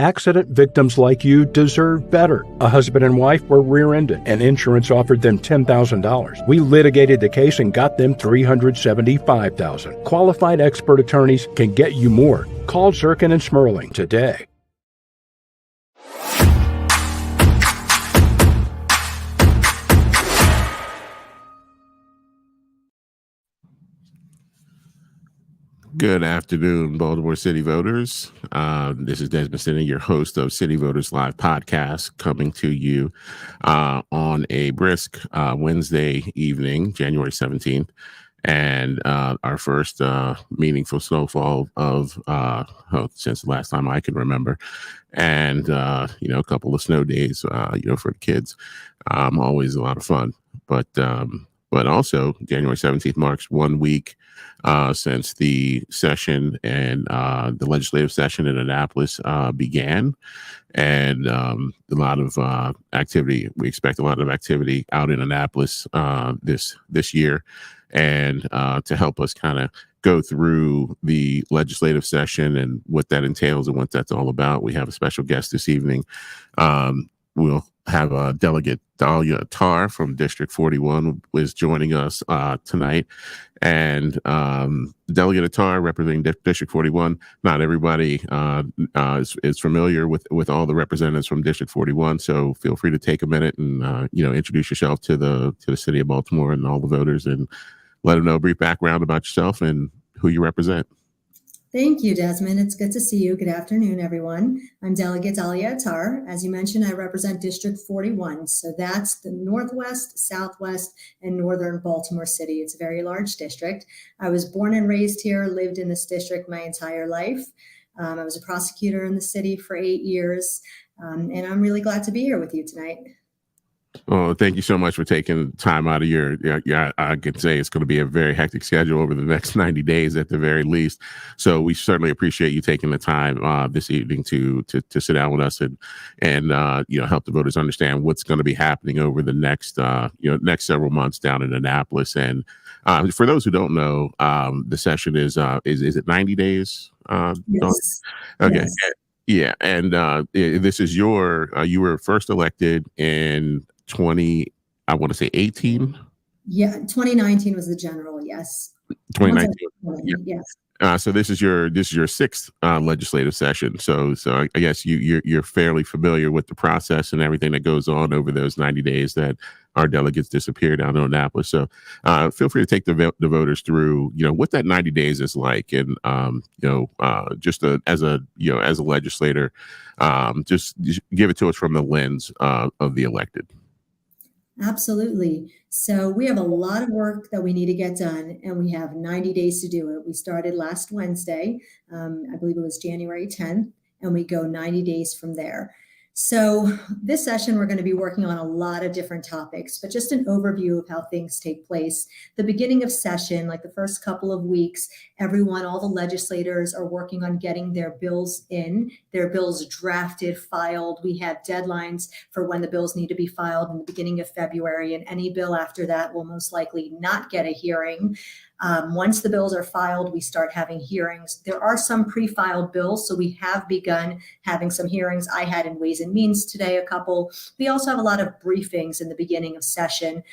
Accident victims like you deserve better. A husband and wife were rear-ended, and insurance offered them $10,000. We litigated the case and got them $375,000. Qualified expert attorneys can get you more. Call Zirkin and Smerling today. Good afternoon, Baltimore City voters. This is Desmond Sidney, your host of City Voters Live podcast, coming to you on a brisk Wednesday evening, January 17th, and our first meaningful snowfall of since the last time I can remember, and a couple of snow days, for the kids. Always a lot of fun, but also January 17th marks 1 week since the session and the legislative session in Annapolis began, and a lot of activity. We expect a lot of activity out in Annapolis this year, and to help us kind of go through the legislative session and what that entails and what that's all about, we have a special guest this evening. We'll have Delegate Dalya Attar from District 41 is joining us tonight. And Delegate Attar representing District 41. Not everybody is familiar with all the representatives from District 41. So feel free to take a minute and introduce yourself to the city of Baltimore and all the voters, and let them know a brief background about yourself and who you represent. Thank you, Desmond. It's good to see you. Good afternoon, everyone. I'm Delegate Dalya Attar. As you mentioned, I represent District 41. So that's the Northwest, Southwest, and Northern Baltimore City. It's a very large district. I was born and raised here, lived in this district my entire life. I was a prosecutor in the city for 8 years, and I'm really glad to be here with you tonight. Well, thank you so much for taking time out of your, I could say it's going to be a very hectic schedule over the next 90 days at the very least. So we certainly appreciate you taking the time this evening to sit down with us and help the voters understand what's going to be happening over the next several months down in Annapolis. And for those who don't know, the session is it 90 days? Yes. Okay. Yes. Yeah. And this is you were first elected in 18? Yeah, 2019 was the general, yes. 2019. Yeah. Yes. So this is your sixth legislative session. So I guess you're fairly familiar with the process and everything that goes on over those 90 days that our delegates disappear down in Annapolis. So feel free to take the voters through what that 90 days is like, and just as a legislator, just give it to us from the lens of the elected. Absolutely. So we have a lot of work that we need to get done, and we have 90 days to do it. We started last Wednesday, I believe it was January 10th, and we go 90 days from there. So this session, we're going to be working on a lot of different topics, but just an overview of how things take place. The beginning of session, like the first couple of weeks, all the legislators are working on getting their bills in, their bills drafted, filed. We have deadlines for when the bills need to be filed in the beginning of February, and any bill after that will most likely not get a hearing. Once the bills are filed, we start having hearings. There are some pre-filed bills, so we have begun having some hearings. I had in Ways and Means today a couple. We also have a lot of briefings in the beginning of session.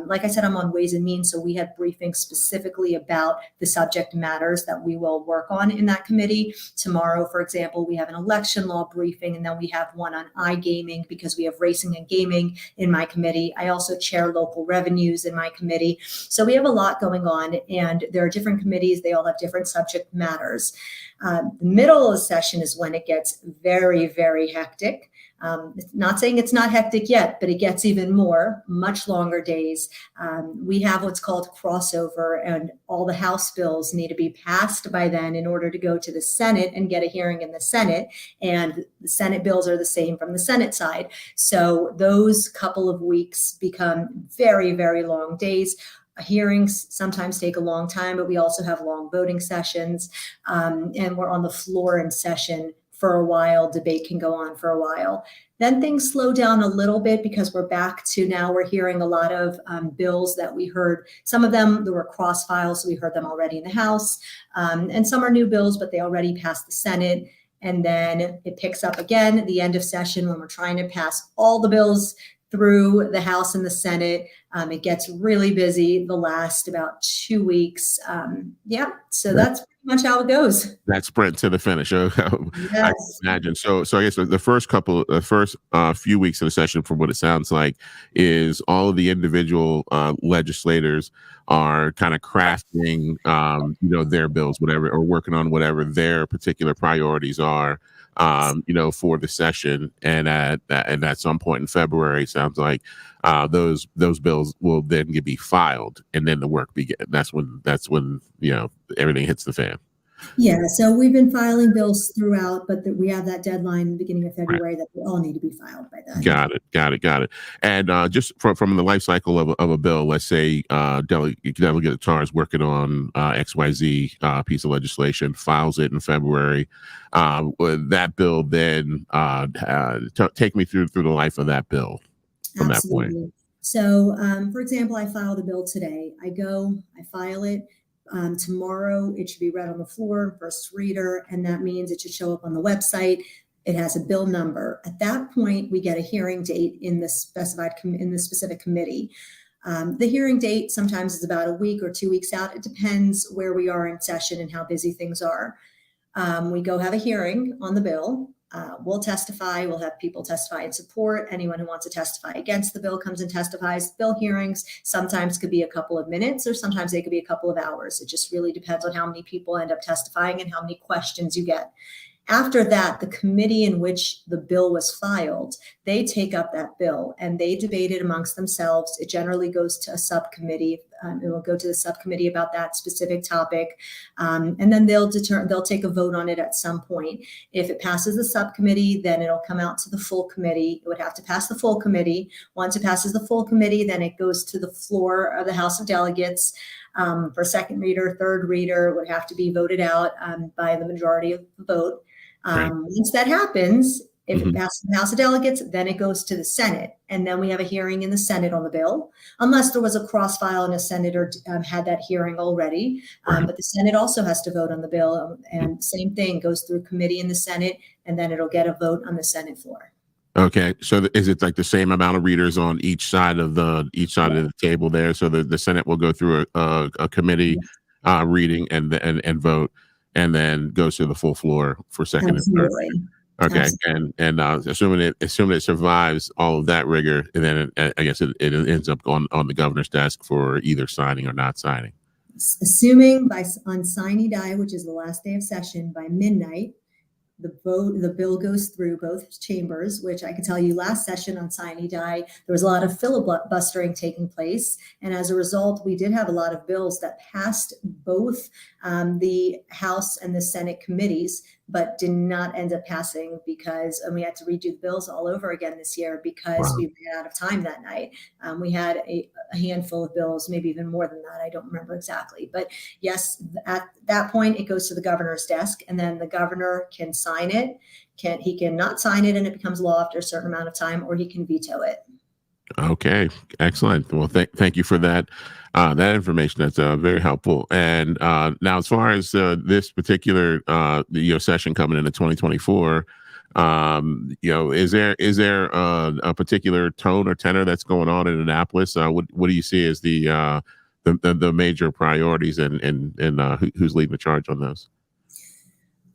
Like I said, I'm on Ways and Means, so we have briefings specifically about the subject matters that we will work on in that committee. Tomorrow, for example, we have an election law briefing, and then we have one on iGaming because we have racing and gaming in my committee. I also chair local revenues in my committee. So we have a lot going on. And there are different committees. They all have different subject matters. The middle of the session is when it gets very, very hectic. Not saying it's not hectic yet, but it gets even more, much longer days. We have what's called crossover, and all the House bills need to be passed by then in order to go to the Senate and get a hearing in the Senate. And the Senate bills are the same from the Senate side. So those couple of weeks become very, very long days. Hearings sometimes take a long time, but we also have long voting sessions, and we're on the floor in session for a while. Debate can go on for a while. Then things slow down a little bit because we're back to now we're hearing a lot of bills that we heard. Some of them, there were cross files, so we heard them already in the House, and some are new bills, but they already passed the Senate. And then it picks up again at the end of session when we're trying to pass all the bills through the House and the Senate. It gets really busy the last about 2 weeks. So that's pretty much how it goes. That sprint to the finish. I can Yes. imagine. So I guess the first few weeks of the session, from what it sounds like, is all of the individual legislators are kind of crafting, their bills, whatever, or working on whatever their particular priorities are, for the session. And at some point in February, sounds like those bills will then be filed, and then the work begins. That's when everything hits the fan. Yeah, so we've been filing bills throughout, but we have that delegate in the beginning of February Right. that they all need to be filed by then. Got it. And just from the life cycle of a bill, let's say Delegate Attar is working on XYZ piece of legislation, files it in February. That bill then take me through the life of that bill from that point. Absolutely. So, for example, I filed a bill today. I file it. Tomorrow, it should be read on the floor, first reader, and that means it should show up on the website. It has a bill number. At that point, we get a hearing date in the specific committee. The hearing date sometimes is about a week or 2 weeks out. It depends where we are in session and how busy things are. We go have a hearing on the bill. We'll testify. We'll have people testify in support. Anyone who wants to testify against the bill comes and testifies. Bill hearings sometimes could be a couple of minutes, or sometimes they could be a couple of hours. It just really depends on how many people end up testifying and how many questions you get. After that, the committee in which the bill was filed, they take up that bill and they debate it amongst themselves. It generally goes to a subcommittee. It will go to the subcommittee about that specific topic, and then they'll take a vote on it at some point. If it passes the subcommittee, then it'll come out to the full committee. It would have to pass the full committee. Once it passes the full committee, then it goes to the floor of the House of Delegates. For second reader, third reader, would have to be voted out by the majority of the vote. Right. Once that happens, if it passes the House of Delegates, then it goes to the Senate. And then we have a hearing in the Senate on the bill, unless there was a cross file and a senator had that hearing already. But the Senate also has to vote on the bill. And same thing, goes through committee in the Senate, and then it'll get a vote on the Senate floor. Okay, so is it like the same amount of readers on each side of the table there? So the Senate will go through a committee reading and vote, and then goes to the full floor for second Absolutely. and third. Okay, Absolutely. and assuming it survives all of that rigor, and then I guess it ends up on the governor's desk for either signing or not signing. Assuming on sine die, which is the last day of session, by midnight, the bill goes through both chambers, which I can tell you last session on sine die, there was a lot of filibustering taking place. And as a result, we did have a lot of bills that passed both the House and the Senate committees, but did not end up passing and we had to redo the bills all over again this year because we ran out of time that night. We had a handful of bills, maybe even more than that. I don't remember exactly. But yes, at that point, it goes to the governor's desk, and then the governor can sign it. He can not sign it and it becomes law after a certain amount of time, or he can veto it. Okay, excellent. Well, thank you for that information. That's very helpful. And now, as far as this particular session coming into 2024, is there a particular tone or tenor that's going on in Annapolis? What do you see as the major priorities, and who's leading the charge on those?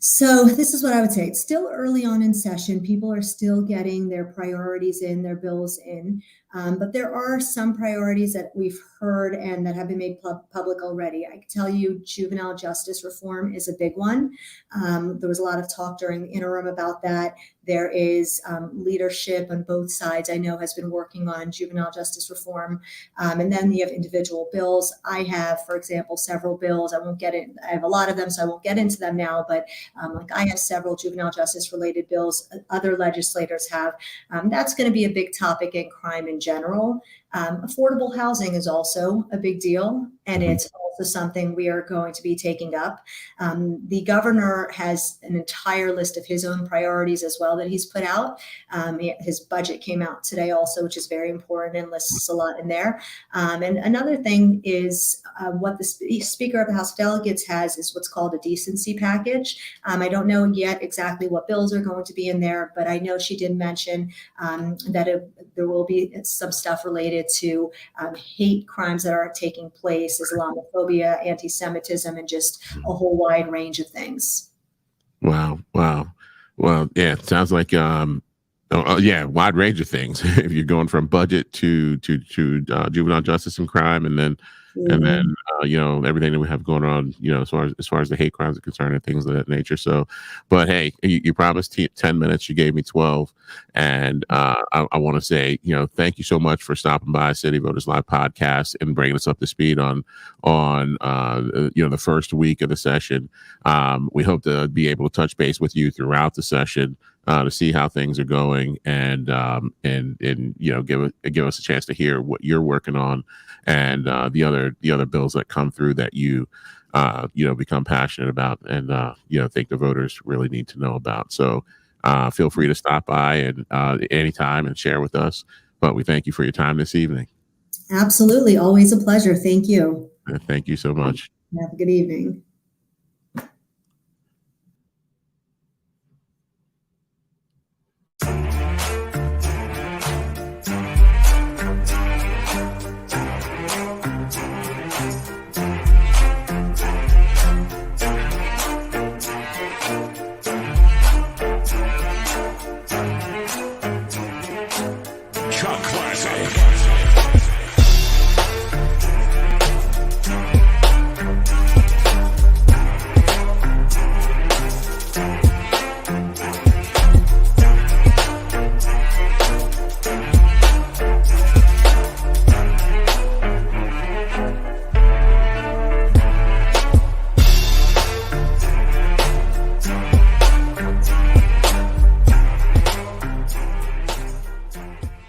So this is what I would say. It's still early on in session. People are still getting their priorities in, their bills in. But there are some priorities that we've heard and that have been made public already. I can tell you juvenile justice reform is a big one. There was a lot of talk during the interim about that. There is leadership on both sides, I know, has been working on juvenile justice reform. And then you have individual bills. I have, for example, several bills. I have a lot of them, so I won't get into them now. But I have several juvenile justice related bills. Other legislators have. That's going to be a big topic in crime in general. Affordable housing is also a big deal, and it's also something we are going to be taking up. The governor has an entire list of his own priorities as well that he's put out. His budget came out today also, which is very important and lists a lot in there. And another thing is what the Speaker of the House of Delegates has is what's called a decency package. I don't know yet exactly what bills are going to be in there, but I know she did mention that there will be some stuff related to hate crimes that are taking place, Islamophobia, anti-Semitism, and just a whole wide range of things. Wow. Well, yeah, it sounds like wide range of things. If you're going from budget to juvenile justice and crime, and then everything that we have going on, as far as the hate crimes are concerned and things of that nature. So, but hey, you promised 10 minutes, you gave me 12, and I want to say, thank you so much for stopping by City Voters Live podcast and bringing us up to speed on the first week of the session. We hope to be able to touch base with you throughout the session to see how things are going, and give us a chance to hear what you're working on, and the other bills that come through that you become passionate about, and think the voters really need to know about. So feel free to stop by and anytime and share with us. But we thank you for your time this evening. Absolutely, always a pleasure. Thank you. Thank you so much. Have a good evening.